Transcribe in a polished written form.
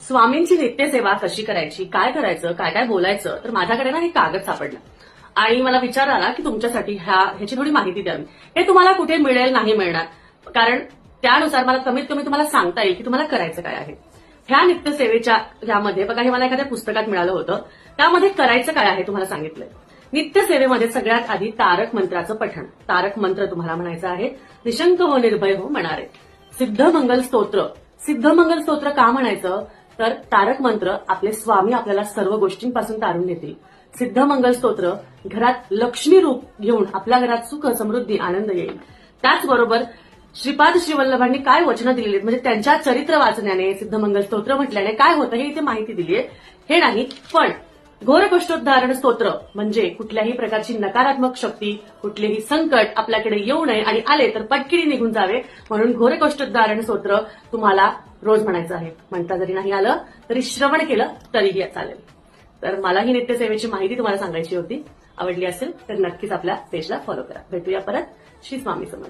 स्वामींची नित्यसेवा कशी करायची, काय करायचं, काय काय बोलायचं, तर माझ्याकडे ना हे कागद सापडलं आणि मला विचार आला की तुमच्यासाठी ह्याची थोडी माहिती द्यावी. हे तुम्हाला कुठे मिळेल नाही मिळणार, कारण त्यानुसार मला कमीत कमी तुम्हाला सांगता येईल की तुम्हाला करायचं काय आहे. ह्या नित्यसेवेच्या ह्यामध्ये बघा, हे मला एखाद्या पुस्तकात मिळालं होतं. त्यामध्ये करायचं काय आहे तुम्हाला सांगितलंय. नित्यसेवेमध्ये सगळ्यात आधी तारक मंत्राचं पठण. तारक मंत्र तुम्हाला म्हणायचं आहे. निशंक हो निर्भय हो म्हणारे. सिद्धमंगल स्तोत्र. सिद्धमंगल स्तोत्र का म्हणायचं, तर तारक मंत्र आपले स्वामी आपल्याला सर्व गोष्टींपासून तारून देतील. सिद्धमंगल स्तोत्र घरात लक्ष्मी रूप घेऊन आपल्या घरात सुख, समृद्धी, आनंद येईल. त्याचबरोबर श्रीपाद श्रीवल्लभांनी काय वचनं दिलेली, म्हणजे त्यांच्या चरित्र वाचण्याने, सिद्धमंगल स्तोत्र म्हटल्याने काय होतं हे इथे माहिती दिलीये. हे नाही, पण घोरकष्टोद्धारण स्तोत्र म्हणजे कुठल्याही प्रकारची नकारात्मक शक्ती, कुठलेही संकट आपल्याकडे येऊ नये आणि आले तर पटकिरी निघून जावे, म्हणून घोरकष्टोद्धारण स्तोत्र तुम्हाला रोज म्हणायचं आहे. म्हणता जरी नाही आलं तरी श्रवण केलं तरीही चालेल. तर मला ही नित्यसेवेची माहिती तुम्हाला सांगायची होती. आवडली असेल तर नक्कीच आपल्या पेजला फॉलो करा. भेटूया परत. श्री स्वामी समर्थ.